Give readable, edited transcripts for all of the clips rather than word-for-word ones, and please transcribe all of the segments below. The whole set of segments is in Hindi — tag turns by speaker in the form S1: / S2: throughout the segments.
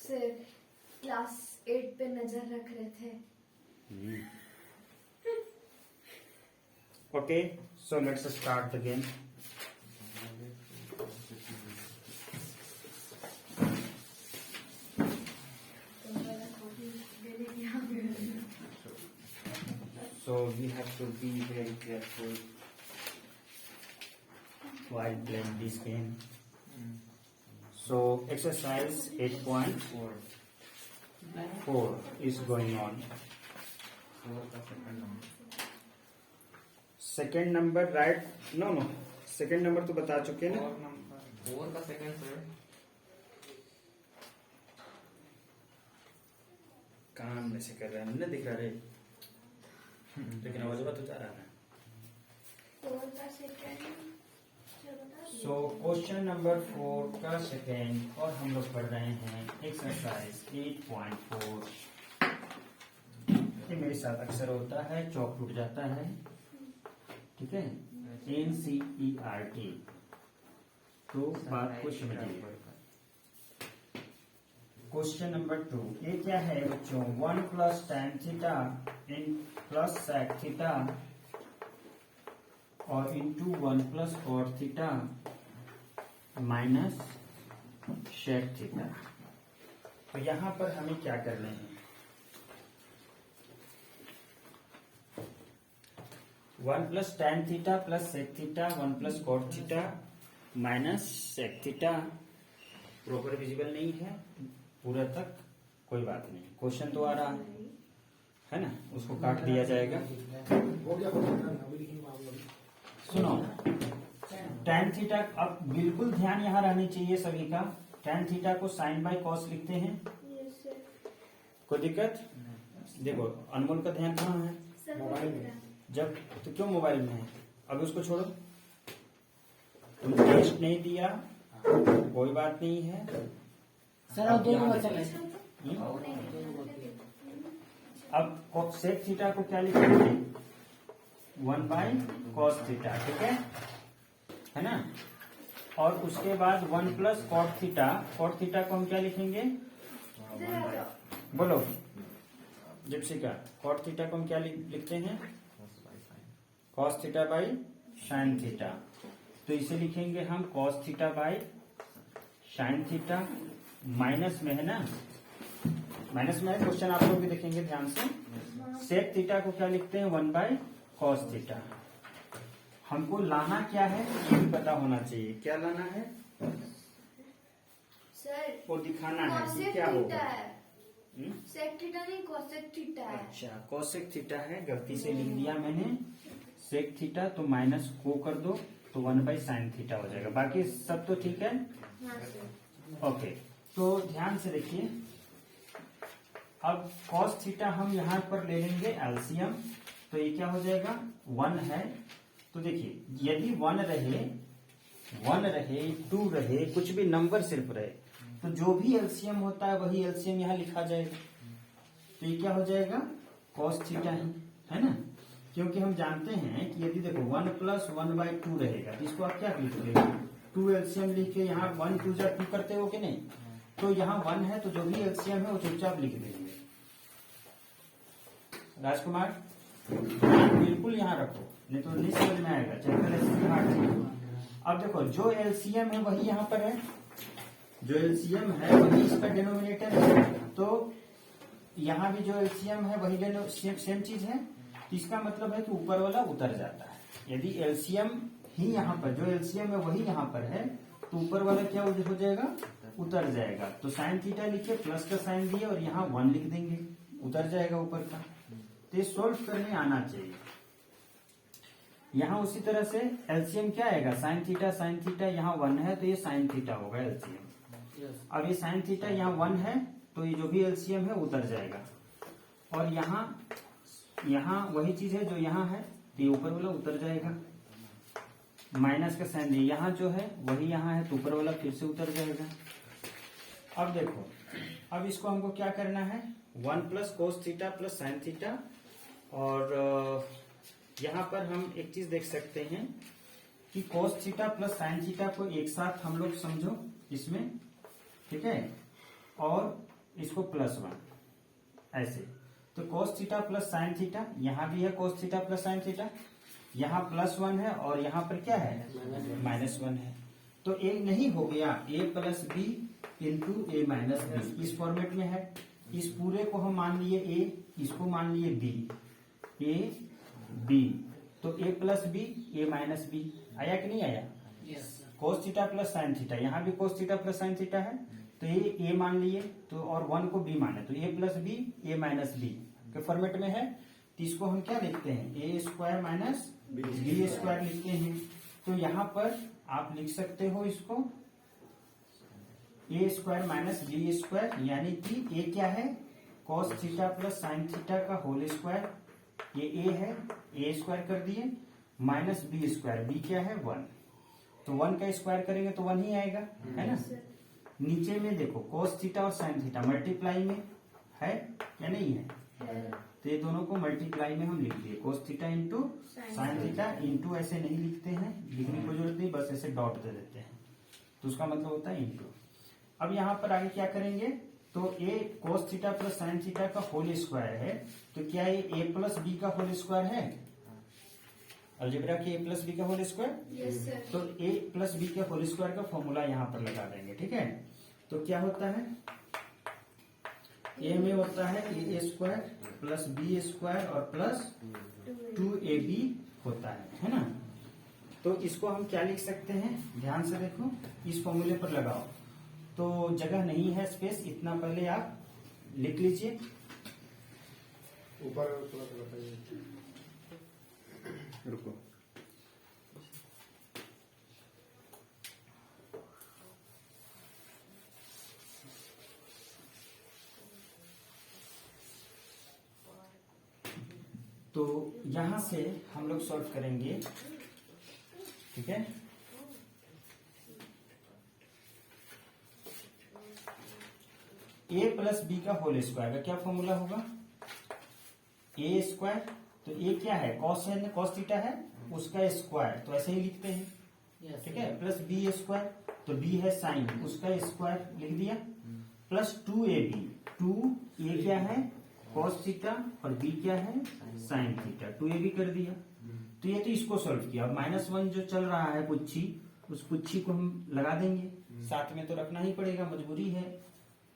S1: से क्लास 8 पे नजर रख रहे थे।
S2: Okay, so let's start the game. So we have to be very careful while playing this game. So exercise 8.4 is going on. Second number right no second number तो बता चुके ना।
S3: 4 का सेकंड सर
S2: कान में से कर रहा है, नहीं दिख रहा रे, लेकिन आवाज तो जा रहा है। सो क्वेश्चन नंबर 4 का सेकेंड, और हम लोग पढ़ रहे हैं एक्सरसाइज 8.4। ये मेरे साथ अक्सर होता है, चौक टूट जाता है, ठीक है, NCERT। तो बात को समझिए। क्वेश्चन नंबर 2, ये क्या है बच्चों? 1 plus tan theta in plus sec theta और into 1 plus cot theta minus sec theta. तो यहां पर हमें क्या करना है? 1 plus tan theta plus sec theta 1 plus cot theta minus sec theta. Proper visible नहीं है पूरा तक, कोई बात नहीं, क्वेश्चन तो आ रहा है ना, उसको काट दिया जाएगा। सुनो, tan थीटा, अब बिल्कुल ध्यान यहाँ रहनी चाहिए सभी का। tan थीटा को sin बाई cos लिखते हैं, कोई दिक्कत? देखो अनमोल का ध्यान कहाँ है? जब तो क्यों मोबाइल में है? अभी उसको छोड़ो, तुम टेस्ट नहीं दिया, कोई बात नहीं है
S4: सर। अब 2 नंबर चले।
S2: अब सेक थीटा को क्या लिखेंगे? 1 बाई कॉस थीटा, ठीक है ना। और उसके बाद 1 plus cot theta, cot theta को हम क्या लिखेंगे? बोलो जिप्सिका, कॉट थीटा को हम क्या लिखते हैं? Cos theta by sine theta. तो इसे लिखेंगे हम cos theta by sine theta. Minus में है ना, माइनस में है, क्वेश्चन आप लोग भी देखेंगे ध्यान से। सेक थीटा को क्या लिखते हैं? 1 बाई कॉस थीटा। हमको लाना क्या है ये भी पता होना चाहिए। क्या लाना है
S1: सर?
S2: वो दिखाना है कि क्या होगा।
S1: सेक थीटा नहीं, कोसेक थीटा है।
S2: अच्छा, कोसेक थीटा है, गलती से लिख दिया मैंने सेक थीटा, तो माइनस को कर दो तो 1 बाई साइन थीटा हो जाएगा। बाकी सब तो ठीक है। ओके, तो ध्यान से देखिए। अब cos थीटा हम यहाँ पर ले लेंगे एलसीएम, तो ये क्या हो जाएगा? 1 है। तो देखिए यदि 1 रहे 2 रहे, कुछ भी नंबर सिर्फ रहे, तो जो भी एलसीएम होता है वही एलसीएम यहाँ लिखा जाएगा। तो ये क्या हो जाएगा? cos थीटा है ना, क्योंकि हम जानते हैं कि यदि देखो 1 प्लस 1 बाई 2 रहेगा, तो इसको आप क्या लिखोगे? 2 एलसीएम लिख के यहाँ 1 2 जा 2 करते हो कि नहीं? तो यहाँ 1 है, तो जो भी एलसीएम है वो चुपचाप लिख देंगे। राजकुमार बिल्कुल यहाँ रखो, नहीं तो नहीं समझ में आएगा। चैप्टर ऐसे हार्ड है। अब देखो जो एलसीएम है वही यहाँ पर है, जो एलसीएम है वही इसका डिनोमिनेटर है, तो यहाँ भी जो एलसीएम है वही सेम चीज है। तो इसका मतलब है कि ऊपर वाला उतर जाता है। यदि एलसीएम ही यहाँ पर, जो एलसीएम है वही यहाँ पर है, तो ऊपर वाला क्या हो जाएगा? उतर जाएगा। तो साइन थीटा लिखे, प्लस का साइन दिए और यहाँ 1 लिख देंगे, उतर जाएगा ऊपर का। तो ये सोल्व करने आना चाहिए। यहाँ उसी तरह से एलसीएम क्या आएगा? साइन थीटा, यहाँ 1 है तो ये साइन थीटा होगा एलसीएम। अब ये साइन थीटा यहाँ 1 है, तो ये जो भी एलसीएम है उतर जाएगा। और यहाँ वही चीज है जो यहाँ है, तो ये ऊपर वाला उतर जाएगा। माइनस का साइन दिए, यहाँ जो है वही यहाँ है, तो ऊपर वाला फिर से उतर जाएगा। अब देखो, अब इसको हमको क्या करना है? 1 plus cos theta plus sine theta. और यहाँ पर हम एक चीज देख सकते हैं कि cos theta plus sine theta को एक साथ हम लोग समझो इसमें, ठीक है। और इसको +1 ऐसे। तो cos theta plus sine theta, यहाँ भी है cos theta plus sine theta, यहाँ +1 है और यहाँ पर क्या है -1 है। तो ए नहीं हो गया a plus B into A minus B, इस फॉर्मेट में है। इस पूरे को हम मान लिए a, इसको मान लिए b, a b, तो a plus B A minus B. आया कि नहीं आया? cos theta plus sine theta, यहाँ भी cos theta plus sine theta है, तो ये a मान लिए तो और 1 को b माने, तो a plus B A minus B के फॉर्मेट में है। तो इसको हम क्या लिखते हैं, A square minus B square लिखते हैं। तो यहाँ पर आप लिख सकते हो इसको ए स्क्वायर माइनस बी स्क्वायर, यानी कि ए क्या है cos theta plus sine theta का होल स्क्वायर, ये ए है, ए स्क्वायर कर दिए, माइनस बी स्क्वायर, बी क्या है 1, तो 1 का स्क्वायर करेंगे तो 1 ही आएगा, है ना। नीचे में देखो cos थीटा और साइन थीटा मल्टीप्लाई में है या नहीं है, तो ये दोनों को मल्टीप्लाई में हम लिख दिए, cos theta into sine theta, into ऐसे नहीं लिखते हैं, लिखने की जरूरत नहीं, बस ऐसे डॉट दे देते हैं, तो उसका मतलब होता है इंटू। अब यहाँ पर आगे क्या करेंगे, तो a cos theta plus sine theta का होल स्क्वायर है, तो क्या ये a प्लस बी का होल स्क्वायर है, अलजेब्रा की a प्लस बी का होल स्क्वायर,
S1: यस सर।
S2: तो a प्लस बी के होल स्क्वायर का फॉर्मूला यहाँ पर लगा देंगे, ठीक है। तो क्या होता है, a में होता है A square plus B square और प्लस 2ab होता है ना। तो इसको हम क्या लिख सकते हैं, ध्यान से देखो, इस फॉर्मूले पर लगाओ, तो जगह नहीं है स्पेस, इतना पहले आप लिख लीजिए।
S5: ऊपर बताइए,
S2: रुको, तो यहां से हम लोग सॉल्व करेंगे, ठीक है। a प्लस बी का होल स्क्वायर का क्या फॉर्मूला होगा, ए स्क्वायर, तो ए क्या है cos है, cos थीटा है, उसका स्क्वायर, तो ऐसे ही लिखते हैं, ठीक है, प्लस बी स्क्वायर, तो बी है साइन, उसका स्क्वायर लिख दिया, प्लस 2ab, 2a क्या है cos थीटा और b क्या है साइन थीटा, 2ab कर दिया। तो ये तो इसको सॉल्व किया। अब -1 जो चल रहा है पुच्छी, उस पुच्छी को हम लगा देंगे, साथ में तो रखना ही पड़ेगा, मजबूरी है,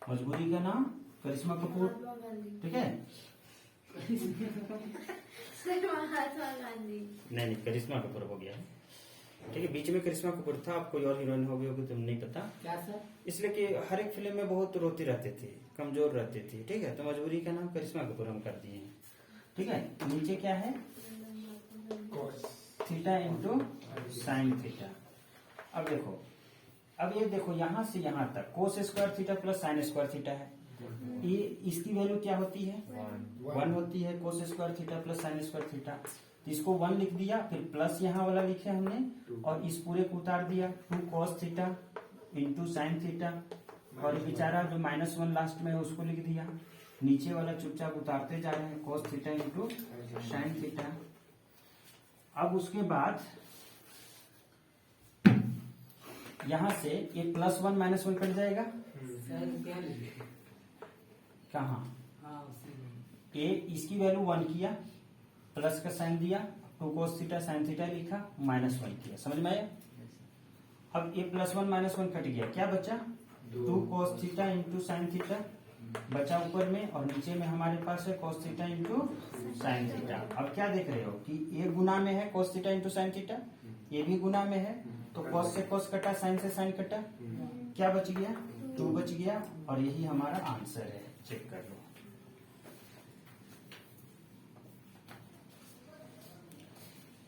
S2: मजबूरी का नाम करिश्मा कपूर,
S1: महात्मा गांधी।
S2: ठीक है।
S1: सर महात्मा गांधी।
S2: नहीं करिश्मा कपूर हो गया, ठीक है। बीच में करिश्मा कपूर था, आप कोई और हीरोइन हो गई होगी, तुम नहीं पता,
S4: क्या सर?
S2: इसलिए कि हर एक फिल्म में बहुत रोते रहते थे, कमजोर रहते थे, ठीक है, तो मजबूरी का नाम करिश्मा कपूर हम कर दिए हैं, ठीक है। नीचे क्या है, थीटा इंटू साइन थीटा। अब देखो, अब ये देखो यहाँ से यहाँ तक cos square theta plus sine square theta है, ये इसकी वैल्यू क्या होती है 1 होती है, cos square theta plus sine square theta, तो इसको 1 लिख दिया, फिर प्लस यहाँ वाला लिखे हमने और इस पूरे को उतार दिया, 2 cos theta into sine theta, और ये बेचारा जो -1 लास्ट में है उसको लिख दिया, नीचे वाला चुपचाप उतारते जा रहे हैं, cos theta into sine theta. अब उसके बाद यहां से ये +1 -1 कट जाएगा,
S4: सर क्या लिखे?
S2: कहा
S4: हाँ उसी में।
S2: ए इसकी वैल्यू 1 किया, प्लस का साइन दिया, 2 cos थीटा साइन थीटा लिखा, -1 किया, समझ में आया। अब ये +1 -1 कट गया, क्या बचा 2 cos theta into sine theta बचा ऊपर में, और नीचे में हमारे पास है cos theta into sine theta. अब क्या देख रहे हो कि ए गुना में है cos theta into sine theta, ये भी गुना में है, तो cos से cos कटा, साइन से साइन कटा, क्या बच गया 2 बच गया, और यही हमारा आंसर है, चेक कर लो।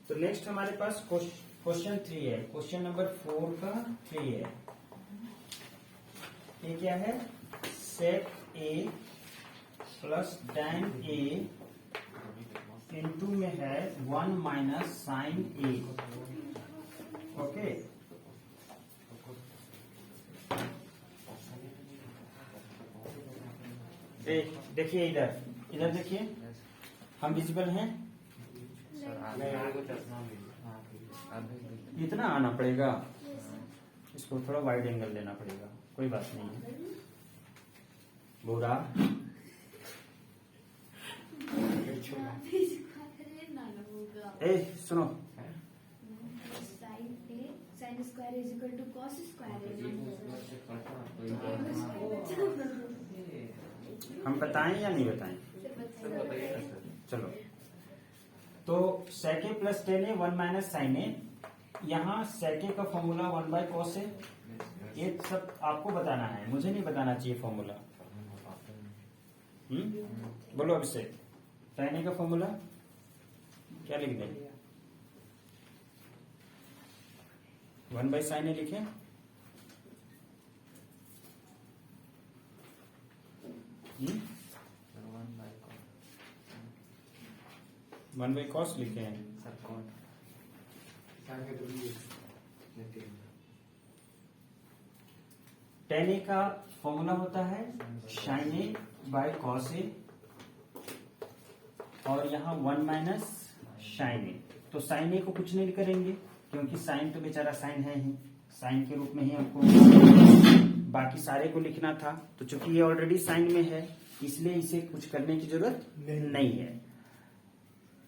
S2: तो नेक्स्ट हमारे पास क्वेश्चन 3 है, क्वेश्चन नंबर 4 का 3 है। ये क्या है, सेक ए प्लस tan ए इंटू में है 1 माइनस साइन ए, ओके। देखिए इधर देखिए, हम विजिबल हैं, इतना आना पड़ेगा, इसको थोड़ा वाइड एंगल लेना पड़ेगा, कोई बात नहीं है। बुरा ए सुनो,
S1: sine square is equal to cos square
S2: हम बताएं या नहीं बताएं? चलो, तो sec plus tan A 1 minus sine A, यहाँ सेके का फॉर्मूला 1 बाय कॉस है। ये सब आपको बताना है, मुझे नहीं बताना चाहिए फॉर्मूला। बोलो अब से टेन ए का फॉर्मूला क्या लिख दें? 1 बाय साइन ए लिखे। वन बाई कॉस लिखे हैं। टेन ए का फॉर्मूला होता है sign A by cos A, और यहाँ 1 माइनस साइन ए। तो साइन ए को कुछ नहीं करेंगे क्योंकि साइन तो बेचारा साइन है ही, साइन के रूप में ही हमको बाकी सारे को लिखना था। तो चूंकि ये ऑलरेडी साइन में है इसलिए इसे कुछ करने की जरूरत नहीं है।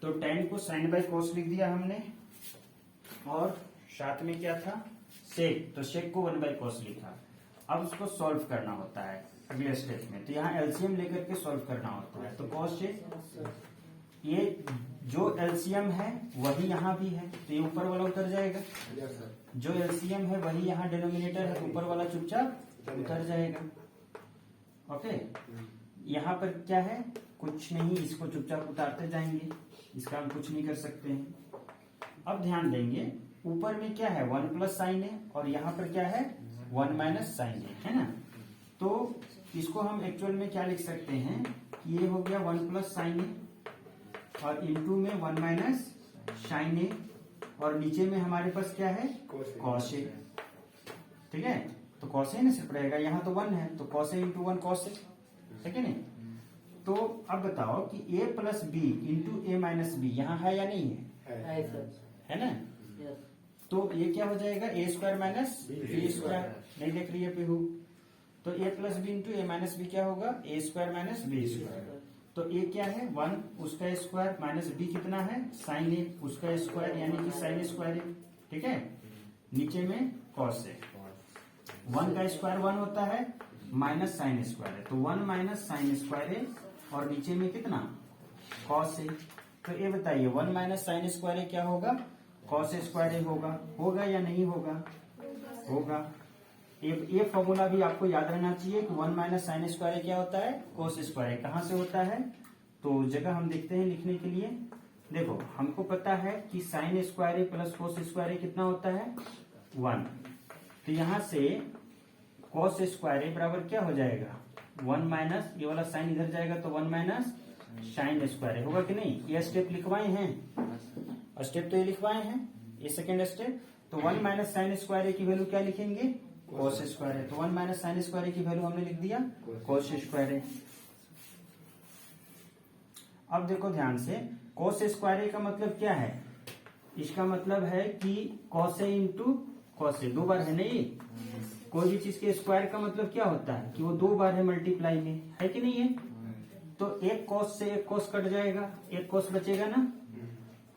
S2: तो टेन को साइन बाय कॉस लिख दिया हमने, और साथ में क्या था सेक, तो सेक को 1 बाय कॉस लिखा। अब उसको सॉल्व करना होता है अगले स्टेप में, तो यहाँ एलसीएम लेकर के सॉल्व करना होता है। तो कॉस सेक, ये जो एलसीएम है वही यहाँ भी है, तो ये ऊपर वाला उतर जाएगा। जो एलसीएम है वही यहाँ डिनोमिनेटर है, ऊपर वाला चुपचाप उतर जाएगा। ओके, यहाँ पर क्या है, कुछ नहीं, इसको चुपचाप उतारते जाएंगे, इसका हम कुछ नहीं कर सकते हैं। अब ध्यान देंगे ऊपर में क्या है 1 प्लस साइन है, और यहाँ पर क्या है 1 माइनस साइन है ना। तो इसको हम एक्चुअल में क्या लिख सकते हैं, ये हो गया 1 प्लस साइन है, और इनटू में 1 माइनस साइन है, और नीचे में हमारे पास क्या है कॉस है। ठीक है, तो कॉस है ना सिर्फ रहेगा, यहाँ तो 1 है तो कॉस है इंटू 1 कॉस है, ठीक है नहीं। तो अब बताओ कि a plus B into A minus B यहाँ है या नहीं है ना। तो ये क्या हो जाएगा A square minus B square, नहीं देख रही है पीहू। तो a plus B into A minus B क्या होगा A square minus B square. तो a क्या है 1 उसका स्क्वायर माइनस b कितना है साइन ए उसका स्क्वायर, यानी कि साइन स्क्वायर है। ठीक है, नीचे में कॉस है, 1 का स्क्वायर 1 होता है, माइनस साइन स्क्वायर है, तो 1 माइनस साइन स्क्वायर है, और नीचे में कितना कॉस है। तो ये बताइए 1 माइनस साइन स्क्वायर है क्या होगा कॉस स्क्वायर है होगा या नहीं होगा? होगा। ये फॉर्मूला भी आपको याद रहना चाहिए कि 1 माइनस साइन स्क्वायर क्या होता है कोस स्क्वायर। कहाँ से होता है, तो जगह हम देखते हैं लिखने के लिए। देखो हमको पता है कि sine square plus cos square कितना होता है 1, तो यहाँ से कोस स्क्वायर बराबर क्या हो जाएगा 1 माइनस, ये वाला साइन इधर जाएगा तो 1 माइनस साइन स्क्वायर होगा कि नहीं। ये स्टेप लिखवाए हैं, स्टेप तो ये लिखवाए हैं, ये सेकेंड स्टेप। तो 1 माइनस साइन स्क्वायर की वैल्यू क्या लिखेंगे कोस स्क्वायर है, तो 1 माइनस साइन स्क्वायर की वैल्यू हमने लिख दिया कोस स्क्वायर है। अब देखो ध्यान से, कोस स्क्वायर का मतलब क्या है, इसका मतलब है कि कॉस इंटू कॉस, 2 बार है नहीं। कोई भी चीज के स्क्वायर का मतलब क्या होता है कि वो 2 बार है मल्टीप्लाई में, है कि नहीं है। तो एक कॉस से एक कॉस कट जाएगा, एक कॉस बचेगा ना,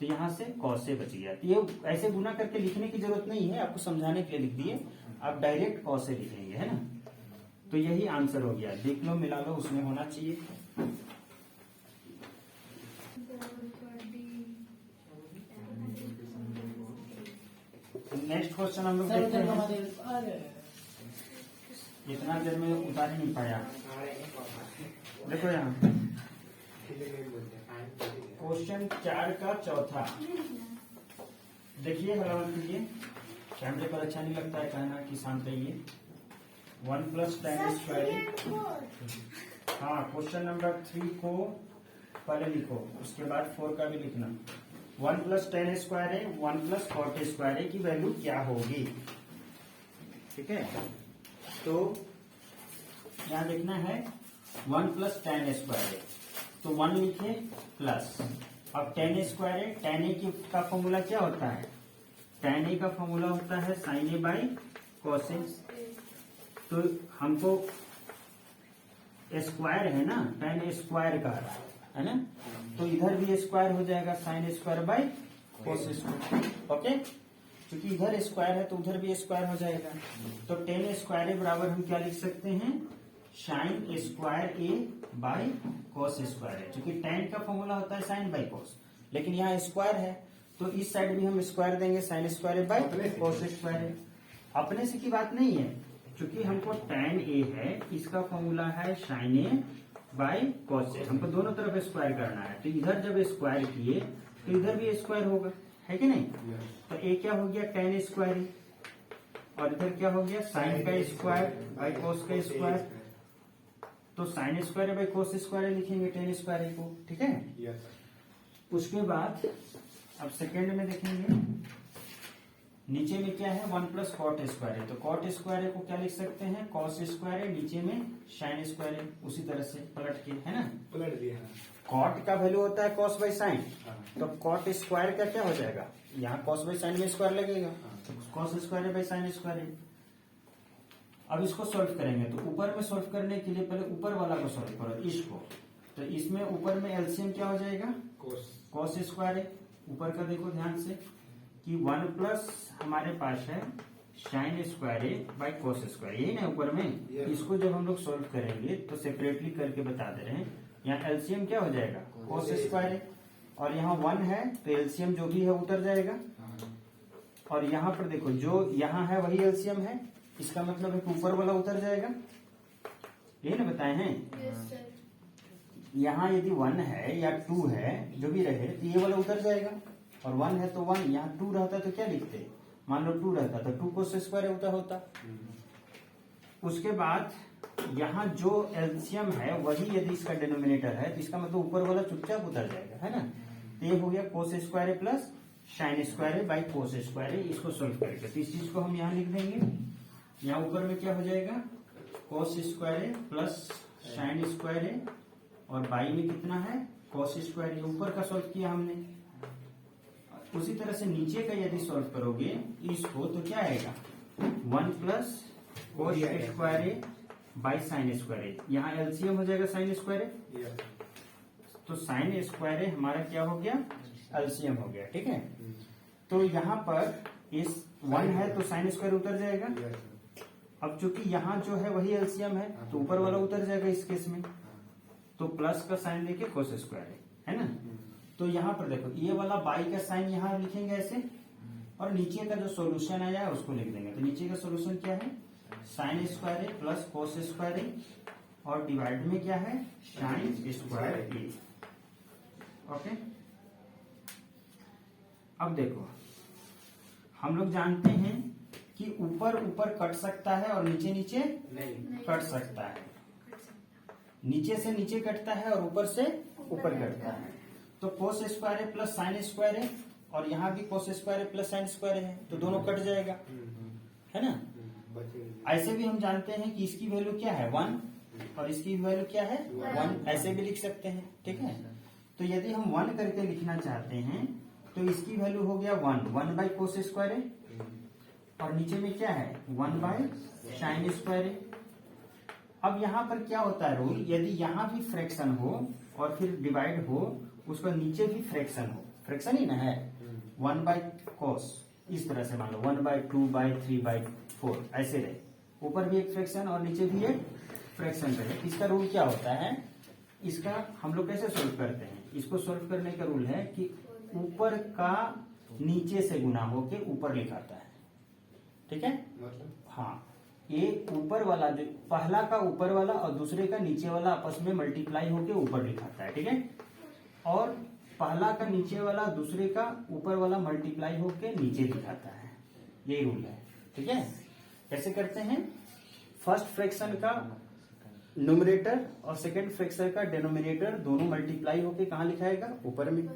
S2: तो यहाँ से कॉस से बच गया। तो ये ऐसे गुना करके लिखने की जरूरत नहीं है, आपको समझाने के लिए लिख दिए, आप डायरेक्ट कॉस से लिखेंगे, है ना। तो यही आंसर हो गया, देख लो मिला लो, उसमें होना चाहिए। नेक्स्ट क्वेश्चन हम लोग देखते हैं, इतना देर में उतार ही नहीं पाया। देखो यहाँ क्वेश्चन 4 का चौथा, देखिए हलावल कीजिए, कैमरे पर अच्छा नहीं लगता है कहना कि शांत रहिए। 1 प्लस tan स्क्वायर, हाँ क्वेश्चन नंबर 3 को पहले लिखो, उसके बाद 4 का भी लिखना। 1 प्लस tan स्क्वायर है 1 प्लस cot स्क्वायर की वैल्यू क्या होगी, ठीक है। तो यहाँ देखना है 1 प्लस tan स्क्वायर, तो 1 लिखे प्लस, अब tan स्क्वायर है, tan ए का फॉर्मूला क्या होता है, tan ए का फॉर्मूला होता है साइन ए बाई कॉस ए। तो हमको स्क्वायर है ना, tan स्क्वायर का है ना, तो इधर भी स्क्वायर हो जाएगा sin square by cos square. Okay, क्योंकि इधर स्क्वायर है तो उधर भी स्क्वायर हो जाएगा। तो tan स्क्वायर ए बराबर हम क्या लिख सकते हैं, sin square A by cos square है, क्योंकि tan का फॉर्मूला होता है sin बाई cos, लेकिन यहाँ स्क्वायर है तो इस साइड भी हम स्क्वायर देंगे, sin square A by cos square है। अपने से की बात नहीं है, क्योंकि हमको tan ए है, इसका फॉर्मूला है sin ए बाई cos ए, हमको दोनों तरफ स्क्वायर करना है, तो इधर जब स्क्वायर किए तो इधर भी स्क्वायर होगा, है कि नहीं। तो ए क्या हो गया, tan स्क्वायर ए, और इधर क्या हो गया, sin का स्क्वायर बाई cos का स्क्वायर, तो sin square by cos square लिखेंगे tan स्क्वायर ए को, ठीक है। उसके बाद अब सेकेंड में देखेंगे, नीचे में क्या है, 1 प्लस कॉट स्क्वायर है, तो कॉट स्क्वायर को क्या लिख सकते हैं, कॉस स्क्वायर है, नीचे में साइन स्क्वायर है, उसी तरह से पलट के, है ना,
S5: पलट दिया।
S2: कॉट का वैल्यू होता है कॉस बाई साइन, तो कॉट स्क्वायर का क्या हो जाएगा, यहाँ कॉस बाई साइन में स्क्वायर लगेगा, cos square by sine square है। अब इसको सॉल्व करेंगे, तो ऊपर में सॉल्व करने के लिए पहले ऊपर वाला को सॉल्व करो, इसको, तो इसमें ऊपर में एलसीएम क्या हो जाएगा, कॉस स्क्वायर है, ऊपर का देखो ध्यान से कि 1 प्लस हमारे पास है sine square A by cos square, यही ना ऊपर में। इसको जब हम लोग सॉल्व करेंगे तो सेपरेटली करके बता दे रहे हैं, यहाँ एलसीएम क्या हो जाएगा, कॉस स्क्वायर है, और यहाँ 1 है तो एलसीएम जो भी है उतर जाएगा, और यहाँ पर देखो जो यहाँ है वही एलसीएम है, इसका मतलब है कि ऊपर वाला उतर जाएगा, यही ना बताए हैं।
S1: Yes sir.
S2: यहाँ यदि 1 है या 2 है जो भी रहे तो ये वाला उतर जाएगा, और 1 है तो 1, यहाँ 2 रहता तो क्या लिखते, मान लो 2 रहता तो 2 cos स्क्वायर होता। उसके बाद यहाँ जो एलसीएम है वही यदि इसका डिनोमिनेटर है तो इसका मतलब ऊपर वाला चुपचाप उतर जाएगा, है ना। तो ये हो गया cos square plus sine square by cos square, इसको सोल्व करके तो इस चीज को हम यहाँ लिख देंगे। यहाँ ऊपर में क्या हो जाएगा, cos square plus sine square, और बाई में कितना है cos स्क्वायर, ऊपर का सोल्व किया हमने। उसी तरह से नीचे का यदि सॉल्व करोगे इसको तो क्या आएगा, 1 plus cos square by sine square, यहाँ एलसीएम हो जाएगा साइन स्क्वायर, तो साइन स्क्वायर हमारा क्या हो गया, एलसीएम हो गया, ठीक है। तो यहाँ पर इस 1 है तो साइन स्क्वायर उतर जाएगा, अब चूंकि यहाँ जो है वही एलसीएम है तो ऊपर वाला उतर जाएगा इस केस में, तो प्लस का साइन लेके cos स्क्वायर है ना। तो यहाँ पर देखो ये वाला बाई का साइन यहाँ लिखेंगे ऐसे, और नीचे का जो सॉल्यूशन आया है उसको लिख देंगे। तो नीचे का सॉल्यूशन क्या है, sine square plus cos square, और डिवाइड में क्या है साइन स्क्वायर ए। ओके, अब देखो हम लोग जानते हैं कि ऊपर ऊपर कट सकता है और नीचे नीचे
S5: नहीं,
S2: कट सकता है, नीचे से नीचे कटता है और ऊपर से ऊपर कटता है। तो cos square plus sine square है, और यहाँ भी cos square plus sine square है, तो दोनों कट जाएगा, है ना। ऐसे भी हम जानते हैं कि इसकी वैल्यू क्या है 1, और इसकी वैल्यू क्या है 1, ऐसे भी लिख सकते हैं, ठीक है। तो यदि हम 1 करके लिखना चाहते हैं तो इसकी वैल्यू हो गया 1 बाई cos स्क्वायर, और नीचे में क्या है 1 बाई साइन स्क्वायर। अब यहाँ पर क्या होता है रूल, यदि यहाँ भी फ्रैक्शन हो और फिर डिवाइड हो, उसका नीचे भी फ्रैक्शन हो, फ्रैक्शन ही ना है, 1 बाई cos, इस तरह से मान लो 1 बाई 2 बाई 3 बाई 4 ऐसे रहे, ऊपर भी एक फ्रैक्शन और नीचे भी एक फ्रैक्शन रहे। इसका रूल क्या होता है, इसका हम लोग कैसे सोल्व करते हैं, इसको सोल्व करने का रूल है कि ऊपर का नीचे से गुना होके ऊपर लिखाता है, ठीक है। हाँ, ये ऊपर वाला जो पहला का ऊपर वाला और दूसरे का नीचे वाला आपस में मल्टीप्लाई होके ऊपर लिखाता है, ठीक है। और पहला का नीचे वाला दूसरे का ऊपर वाला मल्टीप्लाई होके नीचे लिखाता है, यही रूल है, ठीक है। कैसे करते हैं, फर्स्ट फ्रैक्शन का न्यूमरेटर और सेकंड फ्रैक्शन का डिनोमिनेटर दोनों मल्टीप्लाई होके कहाँ लिखाएगा, ऊपर में,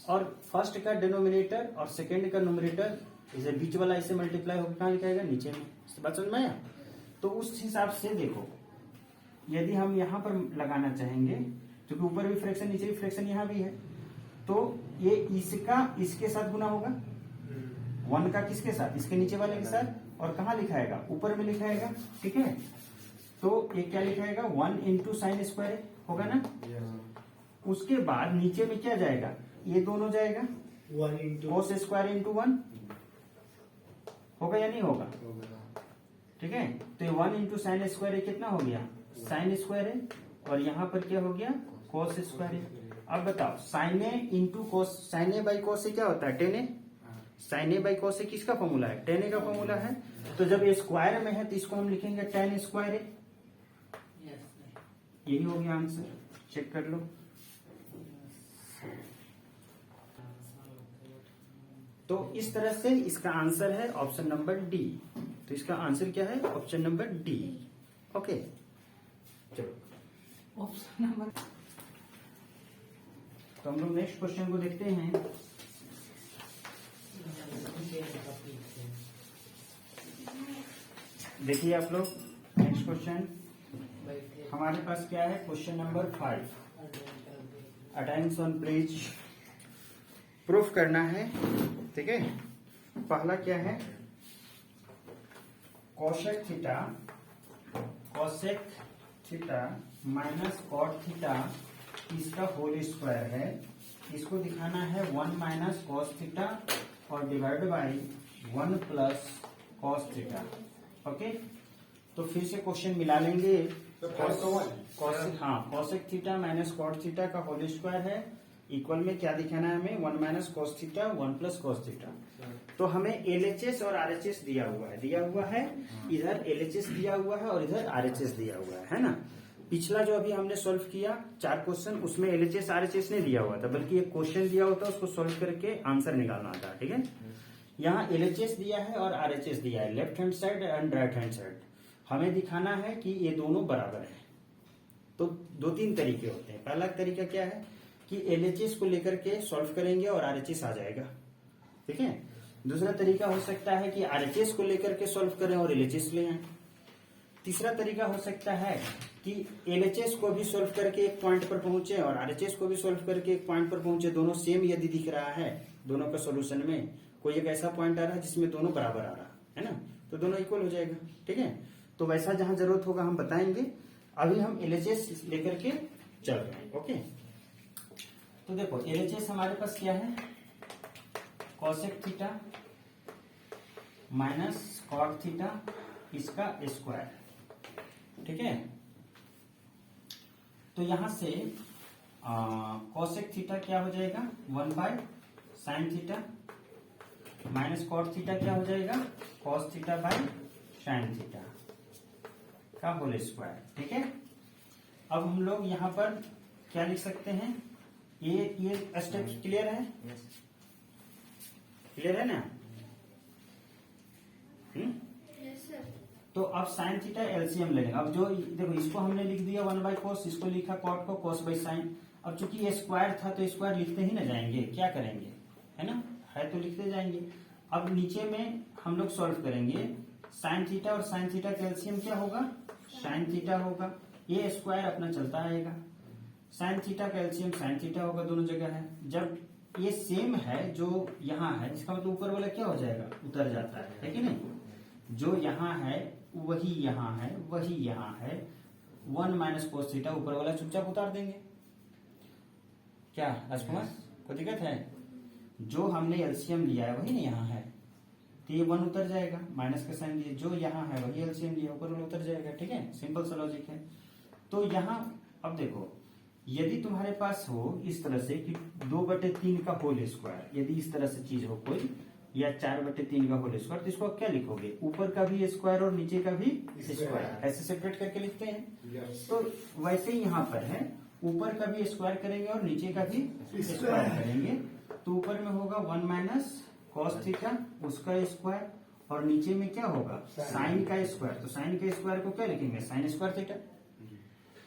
S2: और फर्स्ट का डिनोमिनेटर और सेकंड का न्यूमरेटर इसे बीच वाला इसे मल्टीप्लाई होकर कहाँ लिखाएगा, नीचे में। बात समझ में आया। तो उस हिसाब से देखो, यदि हम यहाँ पर लगाना चाहेंगे, क्योंकि ऊपर भी फ्रैक्शन नीचे भी फ्रैक्शन यहाँ भी है, तो ये इसका इसके साथ गुना होगा, 1 का किसके साथ, इसके नीचे वाले के साथ, और कहाँ लिखाएगा, ऊपर में लिखाएगा, ठीक है। तो ये क्या लिखाएगा 1 इंटू साइन स्क्वायर होगा ना। उसके बाद नीचे में क्या जाएगा, ये दोनों जाएगा
S5: 1 इंटू
S2: कोस स्क्वायर इंटू 1 होगा या नहीं होगा, ठीक है। तो ये 1 इंटू साइन स्क्वायर कितना हो गया, साइन स्क्वायर है, और यहाँ पर क्या हो गया कोस स्क्वायर है। अब बताओ sine A into cos, sine A by cos से क्या होता है tan A, sine A by cos से किसका फॉर्मूला है, टेन ए का फॉर्मूला है। तो जब ये स्क्वायर में है तो इसको हम लिखेंगे टेन स्क्वायर ए, यही हो गया आंसर, चेक कर लो। तो इस तरह से इसका आंसर है ऑप्शन नंबर डी। तो इसका आंसर क्या है, ऑप्शन नंबर डी। ओके चलो
S4: ऑप्शन नंबर।
S2: तो हम लोग नेक्स्ट क्वेश्चन को देखते हैं। देखिए आप लोग नेक्स्ट क्वेश्चन हमारे पास क्या है, question number 5। Attention please, proof करना है, ठीक है। पहला क्या है, cosec theta minus cot theta इसका होल स्क्वायर है। इसको दिखाना है 1 माइनस कॉस थीटा और divide by 1 plus cos theta. Okay, तो फिर से क्वेश्चन मिला लेंगे। Cosec theta minus cot theta का होल स्क्वायर है, इक्वल में क्या दिखाना है हमें 1 minus cos theta 1 plus cos theta. तो हमें एलएचएस और आरएचएस दिया हुआ है, इधर एलएचएस दिया हुआ है और इधर आरएचएस दिया हुआ है ना। पिछला जो अभी हमने सॉल्व किया 4 क्वेश्चन, उसमें एलएचएस आरएचएस नहीं दिया हुआ था, बल्कि एक क्वेश्चन दिया होता उसको सॉल्व करके आंसर निकालना था, ठीक है। यहाँ एलएचएस दिया है और आरएचएस दिया है, left hand side and right hand side. हमें दिखाना है कि ये दोनों बराबर है। तो 2-3 तरीके होते हैं। पहला तरीका क्या है कि एलएचएस को लेकर के सॉल्व करेंगे और आरएचएस आ जाएगा, ठीक है। दूसरा तरीका हो सकता है कि आरएचएस को लेकर के सॉल्व करें और एलएचएस ले आए। तीसरा तरीका हो सकता है कि एलएचएस को भी सॉल्व करके एक पॉइंट पर पहुंचे और आरएचएस को भी सॉल्व करके एक पॉइंट पर पहुंचे, दोनों सेम यदि दिख रहा है, दोनों का सॉल्यूशन में कोई एक ऐसा पॉइंट आ रहा है जिसमें दोनों बराबर आ रहा है ना, तो दोनों इक्वल हो जाएगा, ठीक है। तो वैसा जहां जरूरत होगा हम बताएंगे। अभी हम एलएचएस लेकर के चल रहे हैं। ओके, तो देखो एलएचएस हमारे पास क्या है, cosec theta minus cot theta इसका स्क्वायर, ठीक है। तो यहां से कोसेक थीटा क्या हो जाएगा 1 by sine theta minus cot theta क्या हो जाएगा cos theta by sine theta का होल स्क्वायर, ठीक है। अब हम लोग यहाँ पर क्या लिख सकते हैं, ये स्टेप क्लियर है, क्लियर है ना।
S1: Yes sir.
S2: तो अब साइन थीटा एलसीएम लेंगे। अब जो देखो इसको हमने लिख दिया 1 बाई कोस, इसको लिखा कॉट को कोस बाई साइन। अब चूंकि ये स्क्वायर था तो स्क्वायर लिखते ही ना जाएंगे, क्या करेंगे, है ना, है तो लिखते जाएंगे। अब नीचे में हम लोग सॉल्व करेंगे, साइन थीटा और साइन थीटा का एलसीएम क्या होगा, साइन थीटा होगा। ये स्क्वायर अपना चलता आएगा, साइन थीटा का एलसीएम साइन थीटा होगा, दोनों जगह है। जब ये सेम है जो यहाँ है, इसका मतलब ऊपर वाला क्या हो जाएगा, उतर जाता है कि नहीं। जो यहाँ है वही यहाँ है, वही यहाँ है। 1 माइनस कोस थीटा ऊपर वाला चुपचाप उतार देंगे। क्या राजकुमार कोई दिक्कत है, जो हमने एलसीएम लिया है वही ना यहाँ है, तो ये 1 उतर जाएगा, माइनस का साइन दिए, जो यहाँ है वही एलसीएम लिया, ऊपर वाला उतर जाएगा, ठीक है। सिंपल सा लॉजिक है। तो यहाँ अब देखो, यदि तुम्हारे पास हो इस तरह से कि 2/3 का होल स्क्वायर, यदि इस तरह से चीज हो कोई, या 4/3 का होल स्क्वायर, तो इसको क्या लिखोगे, ऊपर का भी स्क्वायर और नीचे का भी स्क्वायर, ऐसे सेपरेट करके लिखते हैं। तो वैसे ही यहाँ पर है, ऊपर का भी स्क्वायर करेंगे और नीचे का भी स्क्वायर करेंगे। तो ऊपर में होगा 1 माइनस कॉस थीटा उसका स्क्वायर, और नीचे में क्या होगा साइन का स्क्वायर। तो साइन के स्क्वायर को क्या लिखेंगे, साइन स्क्वायर थीटा।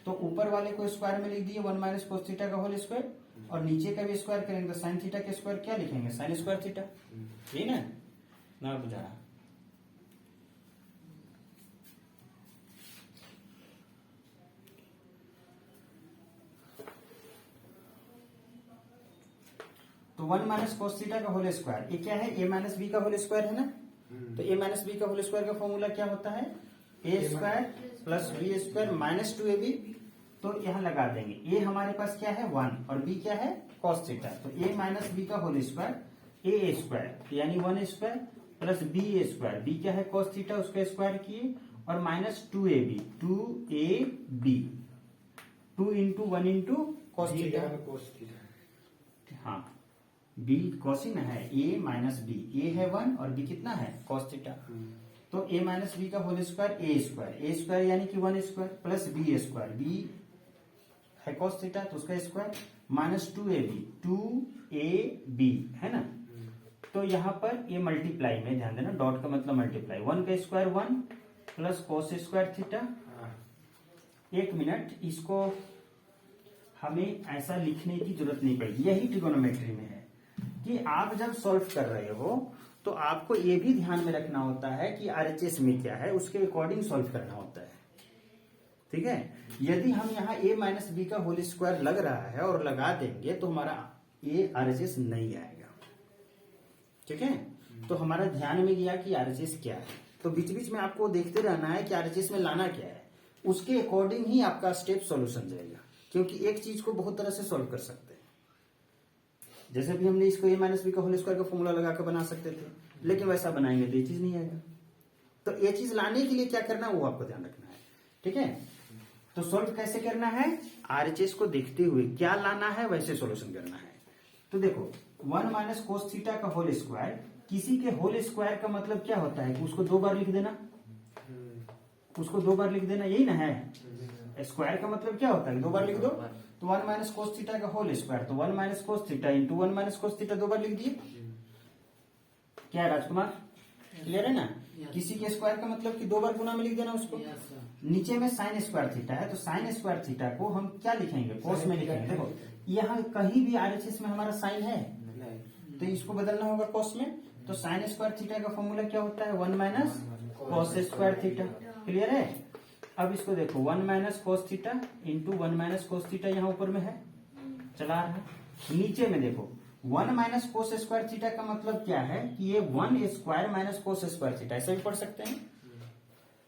S2: तो ऊपर वाले को स्क्वायर में लिख दिए 1 माइनस कोस थीटा का होल स्क्वायर, और नीचे का भी स्क्वायर करेंगे तो साइन थीटा के स्क्वायर क्या लिखेंगे, साइन स्क्वायर थीटा, ठीक है ना बुझा। तो 1 माइनस कोस थीटा का होल स्क्वायर, ये क्या है, ए माइनस बी का होल स्क्वायर है ना। तो ए माइनस बी का होल स्क्वायर का फॉर्मूला क्या होता है, A square plus B square minus 2ab, तो यहाँ लगा देंगे। ए हमारे पास क्या है 1 और बी क्या है cos थीटा, तो a माइनस बी का होल स्क्वायर ए स्क्वायर यानी 1 square plus B square, B क्या है cos थीटा उसका स्क्वायर किए और minus 2ab 2 into 1 into cos theta, हाँ बी कॉसिन है a माइनस बी, ए है 1 और बी कितना है cos थीटा, तो a माइनस बी का होल स्क्वायर ए स्क्वायर यानी कि 1 square plus B square, B है cos थीटा तो उसका स्क्वायर माइनस 2ab है ना। तो यहाँ पर ये मल्टीप्लाई में ध्यान देना, डॉट का मतलब मल्टीप्लाई, 1 का square 1 plus cos square theta. एक मिनट, इसको हमें ऐसा लिखने की जरूरत नहीं पड़ेगी, यही ट्रिगोनोमेट्री में है कि आप जब सॉल्व कर रहे हो तो आपको ये भी ध्यान में रखना होता है कि आरएचएस में क्या है उसके अकॉर्डिंग सॉल्व करना होता है, ठीक है। यदि हम यहाँ a माइनस बी का होल स्क्वायर लग रहा है और लगा देंगे तो हमारा ये आरएचएस नहीं आएगा, ठीक है। तो हमारा ध्यान में गया कि आरएचएस क्या है, तो बीच बीच में आपको देखते रहना है कि आरएचएस में लाना क्या है, उसके अकॉर्डिंग ही आपका स्टेप सॉल्यूशन जाएगा, क्योंकि एक चीज को बहुत तरह से सॉल्व कर सकते हैं। जैसे भी हमने इसको a माइनस बी का होल स्क्वायर का फॉर्मूला लगा के बना सकते थे, लेकिन वैसा बनाएंगे तो ये चीज नहीं आएगा। तो ये चीज लाने के लिए क्या करना है वो आपको ध्यान रखना है, ठीक है। तो सॉल्व कैसे करना है, आरएचएस को देखते हुए क्या लाना है वैसे सॉल्यूशन करना है। तो देखो 1 माइनस कोस थीटा का होल स्क्वायर, किसी के होल स्क्वायर का मतलब क्या होता है कि उसको 2 बार लिख देना, उसको 2 बार लिख देना, यही ना है। स्क्वायर का मतलब क्या होता है 2 बार लिख दो, तो 1 माइनस कोस थीटा का होल स्क्वायर, तो 1 minus cos theta into 1 minus cos theta 2 बार लिख दिए। क्या है राजकुमार, क्लियर है ना। किसी के स्क्वायर का मतलब कि 2 बार गुना में लिख देना उसको। नीचे में साइन स्क्वायर थीटा है, तो साइन स्क्वायर थीटा को हम क्या लिखेंगे कोस में लिखेंगे। देखो यहाँ कहीं भी आरएचएस में हमारा साइन है तो इसको बदलना होगा कोस में, तो साइन स्क्वायर थीटा का फॉर्मूला क्या होता है 1 minus cos square theta, clear है। अब इसको देखो 1 minus cos theta into 1 minus cos theta यहाँ ऊपर में है चला रहा है, नीचे में देखो 1 माइनस कोस स्क्वायर थीटा का मतलब क्या है कि ये 1 square minus cos square theta, ऐसे भी पढ़ सकते हैं,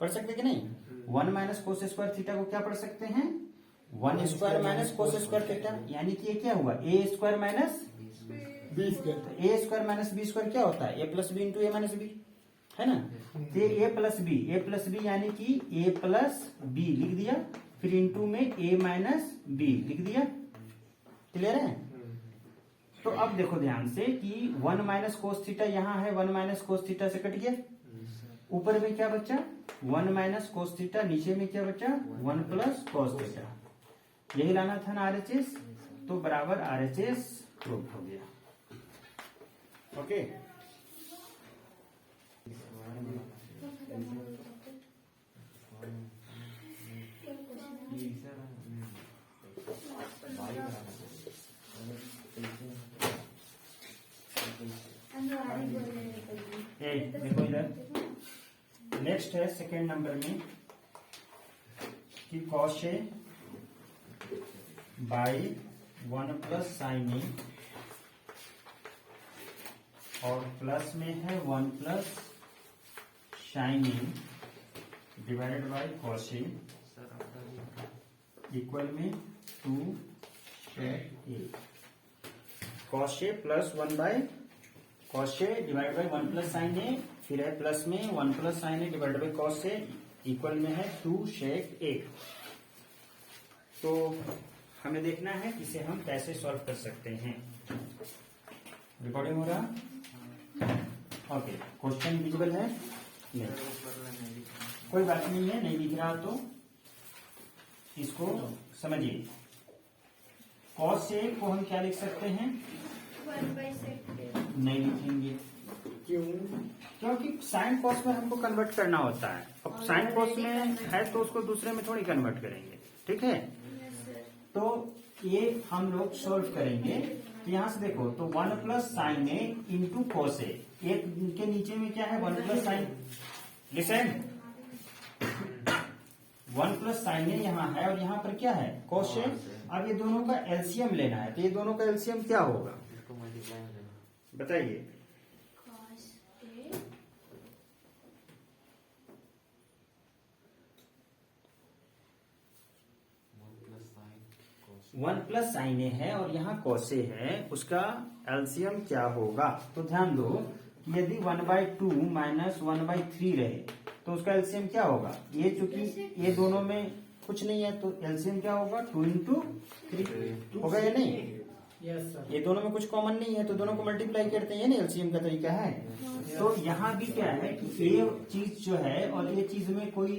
S2: पढ़ सकते कि नहीं। 1 माइनस कोस स्क्वायर थीटा को क्या पढ़ सकते हैं 1 square minus cos square theta, यानी कि ये क्या हुआ ए square minus B square. A square minus B square क्या होता है ए plus B into A minus B, है ना। तो ए प्लस बी यानी कि ए प्लस बी लिख दिया, फिर इंटू में ए माइनस बी लिख दिया, क्लियर है। तो अब देखो ध्यान से कि 1 माइनस कोस थीटा यहाँ है, 1 माइनस कोस थीटा से कट गया, ऊपर में क्या बचा 1 माइनस कोस थीटा, नीचे में क्या बचा 1 प्लस कोस थीटा, यही लाना था ना आरएचएस, तो बराबर आरएचएस प्रूव हो गया, ओके। देखो इधर नेक्स्ट है सेकेंड नंबर में कि cos A by 1 plus sine A और प्लस में है 1 plus sine A divided by cos A equal में 2 sec A, cos A plus 1 by cos A divide by 1 plus sine A, फिर है प्लस में 1 plus sine A divide by cos A equal में है 2 शेक ए। तो हमें देखना है इसे हम कैसे सॉल्व कर सकते हैं। रिकॉर्डिंग हो रहा, ओके। क्वेश्चन विजिबल है नहीं, कोई बात नहीं है, नहीं दिख रहा तो इसको समझिए। कॉस ए को हम क्या लिख सकते हैं
S1: 1/sec
S2: नहीं लिखेंगे, क्यों, क्योंकि साइन कॉस में हमको कन्वर्ट करना होता है, अब साइन कॉस में है तो उसको दूसरे में थोड़ी कन्वर्ट करेंगे, ठीक है। तो ये हम लोग सॉल्व करेंगे, तो यहाँ से देखो तो 1 plus sine A into cos A, एक के नीचे में क्या है 1 plus sine, listen 1 plus sine A यहाँ है और यहाँ पर क्या है कॉस ए। अब ये दोनों का एलसीएम लेना है, तो ये दोनों का एलसीएम क्या होगा बताइए।
S1: cos A
S2: one plus sine A है और यहाँ cos ए है, उसका एलसीएम क्या होगा? तो ध्यान दो कि यदि 1/2 माइनस 1/3 रहे तो उसका एलसीएम क्या होगा? ये चूंकि ये दोनों में कुछ नहीं है तो एलसीएम क्या होगा? 2 into 3 होगा या नहीं?
S4: Yes sir.
S2: ये दोनों में कुछ कॉमन नहीं है तो दोनों को मल्टीप्लाई करते हैं, ये नहीं एलसीएम का तरीका है। तो यहाँ भी क्या है कि ये चीज जो है और ये चीज में कोई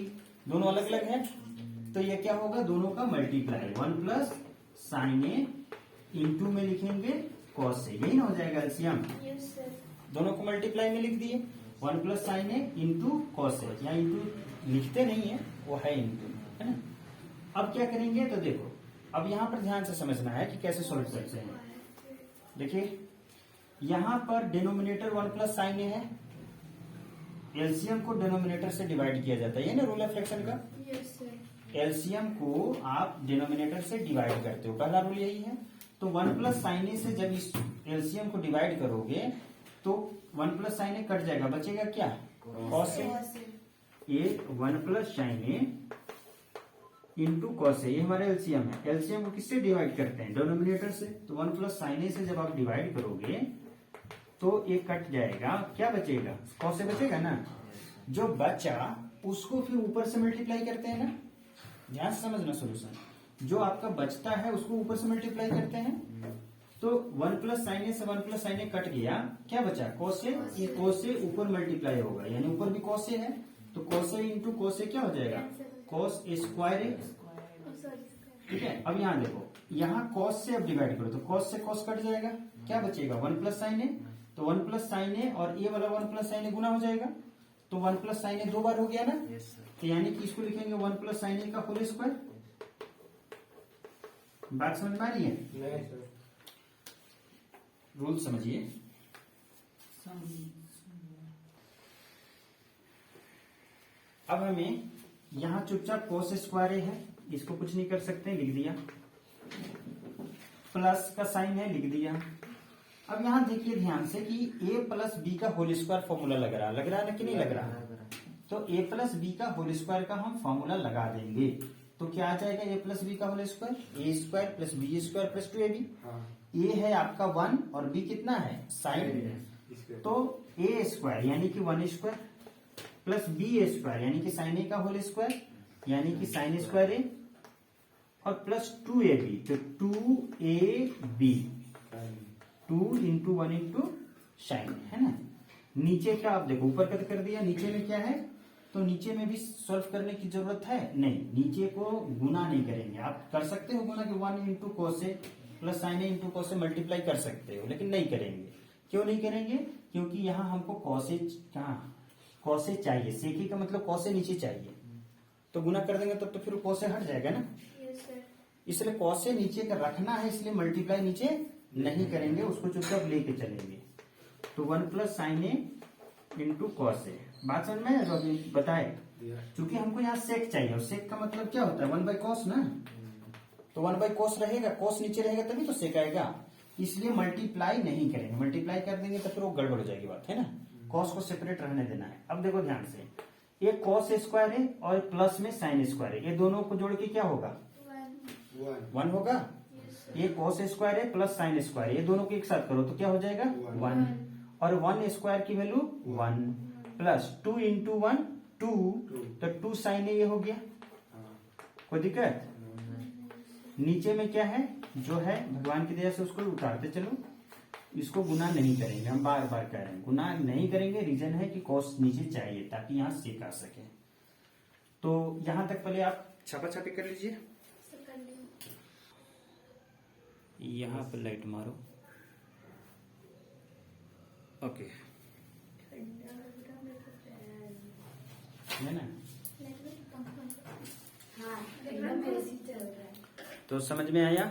S2: दोनों अलग अलग है, तो ये क्या होगा? दोनों का multiply 1 plus sine A into में लिखेंगे कॉस ए, यही ना हो जाएगा एलसीएम।
S1: Yes sir.
S2: दोनों को मल्टीप्लाई में लिख दिए 1 plus sine A into cos ए, या इंटू लिखते नहीं है वो है इंटू, है ना। अब क्या करेंगे तो देखो, अब यहाँ पर ध्यान से समझना है कि कैसे सोल्व करते हैं। देखिए यहाँ पर डिनोमिनेटर 1 प्लस साइन ए है, एलसीएम को डिनोमिनेटर से डिवाइड किया जाता है, ये ना रूल ऑफ फ्रैक्शन का।
S1: Yes sir.
S2: एलसीएम को आप डिनोमिनेटर से डिवाइड करते हो, पहला रूल यही है। तो 1 प्लस साइन ए से जब इस एलसीएम को डिवाइड करोगे तो 1 प्लस साइन ए कट जाएगा, बचेगा क्या? Cos A. ये 1 plus sine A into cos ए, ये हमारा एलसीएम है। एलसीएम को किससे डिवाइड करते हैं? डिनोमिनेटर से। तो 1 प्लस साइन ए से जब आप डिवाइड करोगे तो ये कट जाएगा, क्या बचेगा? कॉस ए बचेगा ना। जो बचा उसको फिर ऊपर से मल्टीप्लाई करते हैं ना, ध्यान से समझना सोल्यूशन। जो आपका बचता है उसको ऊपर से मल्टीप्लाई करते हैं। तो 1 प्लस साइन ए से 1 प्लस साइन ए कट गया, क्या बचा? Cos A. ये कॉस ए ऊपर मल्टीप्लाई होगा, यानी ऊपर भी कॉस ए है तो कॉस ए इंटू कॉस ए क्या हो जाएगा? कॉस ए स्क्वायर ए। ठीक है, अब यहाँ देखो, यहाँ कॉस से अब डिवाइड करो तो कॉस से कॉस कट जाएगा, क्या बचेगा? 1 प्लस साइन ए। तो 1 प्लस साइन ए और ए वाला 1 प्लस साइन ए गुना हो जाएगा, तो 1 प्लस साइन ए 2 बार हो गया ना। तो यानी कि इसको लिखेंगे 1 प्लस साइन ए का होल स्क्वायर। बात समझ में आ रही है?
S3: नहीं सर।
S2: रूल समझिए। अब हमें यहाँ चुपचाप cos स्क्वायर है, इसको कुछ नहीं कर सकते, लिख दिया। प्लस का साइन है, लिख दिया। अब यहाँ देखिए ध्यान से कि a प्लस बी का होल स्क्वायर फॉर्मूला लग रहा है ना कि नहीं लग रहा? तो a प्लस बी का होल स्क्वायर का हम फॉर्मूला लगा देंगे तो क्या आ जाएगा? a प्लस बी का whole square, A square plus B square plus 2ab। a है आपका 1 और b कितना है? साइन। तो a स्क्वायर यानी कि 1 स्क्वायर प्लस बी स्क्वायर यानी कि साइन ए का होल स्क्वायर यानी कि साइन स्क्वायर ए और प्लस 2ab, तो 2ab 2 इंटू 1 इंटू साइन, है ना। नीचे क्या आप देखो, ऊपर कट कर दिया, नीचे में क्या है? तो नीचे में भी सॉल्व करने की जरूरत है नहीं, नीचे को गुना नहीं करेंगे। आप कर सकते हो गुना कि 1 into cos A plus sine A into cos A multiply कर सकते हो, लेकिन नहीं करेंगे। क्यों नहीं करेंगे? क्योंकि यहाँ हमको कोस ए कहाँ कॉस ए चाहिए, सेकी का मतलब कॉस ए नीचे चाहिए, तो गुना कर देंगे तब तो फिर कॉस ए हट जाएगा ना।
S1: Yes sir.
S2: इसलिए कॉस ए नीचे का रखना है, इसलिए मल्टीप्लाई नीचे नहीं करेंगे, उसको चुपचाप लेके चलेंगे। तो 1 plus sine A into cos ए। बात समझ में जो अभी बताए, क्योंकि हमको यहाँ सेक चाहिए और सेक का मतलब क्या होता है? 1 बाई कॉस ना। तो 1 बाई कॉस रहेगा, कॉस नीचे रहेगा तभी तो सेक आएगा, इसलिए मल्टीप्लाई नहीं करेंगे। मल्टीप्लाई कर देंगे तो फिर वो गड़बड़ हो जाएगी बात, है ना। कॉस को सेपरेट रहने देना है। अब देखो ध्यान से, ये कॉस स्क्वायर है और प्लस में साइन स्क्वायर है, ये दोनों को जोड़ के क्या होगा? 1 होगा। ये कॉस स्क्वायर है प्लस साइन स्क्वायर, ये दोनों को एक साथ करो तो क्या हो जाएगा? 1। और 1 स्क्वायर की वैल्यू 1 प्लस 2 इंटू 1 2, तो 2 साइन ए ये हो गया। कोई दिक्कत? नीचे में क्या है? जो है भगवान की दया से उसको उतारते चलो, इसको गुना नहीं करेंगे। हम बार बार कह रहे हैं गुना नहीं करेंगे, रीजन है कि कॉस नीचे चाहिए ताकि यहाँ सेक आ सके। तो यहां तक पहले आप छापा छापी कर लीजिए। यहाँ पर लाइट मारो। ओके, है ना।
S1: हाँ एकदम ऐसे ही चल रहा है।
S2: तो समझ में आया?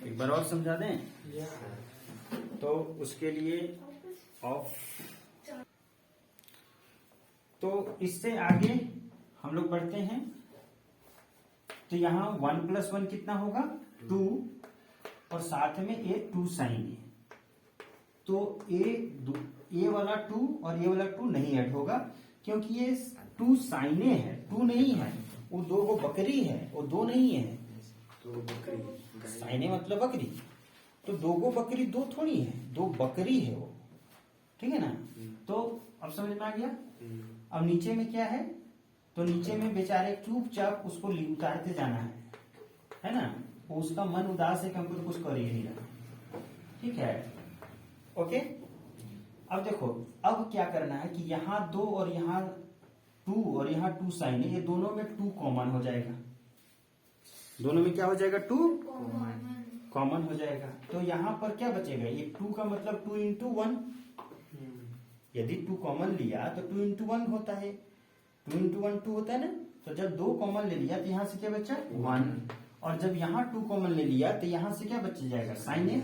S2: एक बार और समझा दें तो उसके लिए ऑफ। तो इससे आगे हम लोग बढ़ते हैं। तो यहाँ 1 प्लस 1 कितना होगा? 2 और साथ में ये 2 साइन है, तो ए वाला 2 और ये वाला 2 नहीं ऐड होगा क्योंकि ये 2 साइने है, 2 नहीं है। वो दो गो बकरी है, वो दो नहीं है।
S5: तो बकरी
S2: साइने मतलब बकरी, तो दो गो बकरी दो थोड़ी है, दो बकरी है वो, ठीक है ना। तो अब समझ में आ गया। अब नीचे में क्या है, तो नीचे में बेचारे चुपचाप उसको उतारते जाना है ना। वो उसका मन उदास है कि हमको तो कुछ कर ही नहीं रहा, ठीक है, ओके। अब देखो, अब क्या करना है कि यहाँ 2 और यहाँ 2 और यहाँ 2 साइन है, ये दोनों में 2 कॉमन हो जाएगा। दोनों में क्या हो जाएगा, 2 कॉमन हो जाएगा। तो यहाँ पर क्या बचेगा, ये 2 का मतलब 2 इंटू 1। यदि 2 कॉमन लिया तो 2 इंटू 1 होता है, 2 इंटू 1 2 होता है ना। तो जब 2 कॉमन ले लिया तो यहाँ से क्या बचा, 1। और जब यहाँ 2 कॉमन ले लिया तो यहाँ से क्या बच जाएगा, साइन ए।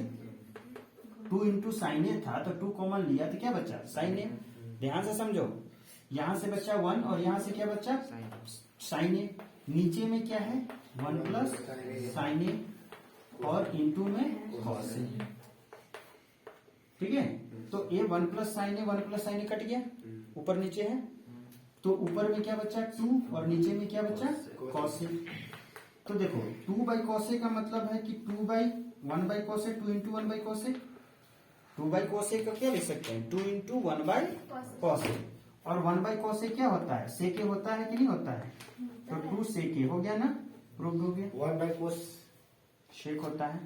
S2: 2 इंटू साइन ए था तो 2 कॉमन लिया तो क्या बचा, साइन ए। ध्यान से समझो, यहाँ से बचा 1 और यहाँ से क्या बचा, साइन ए। नीचे में क्या है, 1 प्लस साइन ए और इंटू में कॉस ए, ठीक है। तो ये 1 प्लस साइन ए 1 प्लस साइन ए कट गया, ऊपर नीचे है। तो ऊपर में क्या बचा, 2 और नीचे में क्या बचा, कॉस ए। तो देखो 2 बाई कॉस ए का मतलब है कि 2 by 1 by cos A, 2 into 1 by cos A. 2 by cos A का क्या लिख सकते हैं, 2 इंटू 1 बाई कॉस ए। और 1 बाई कॉस ए क्या होता है, सेके होता है कि नहीं होता है। तो 2 सेके हो गया ना, प्रूव हो गया।
S5: 1 बाई कोस
S2: शेक होता है,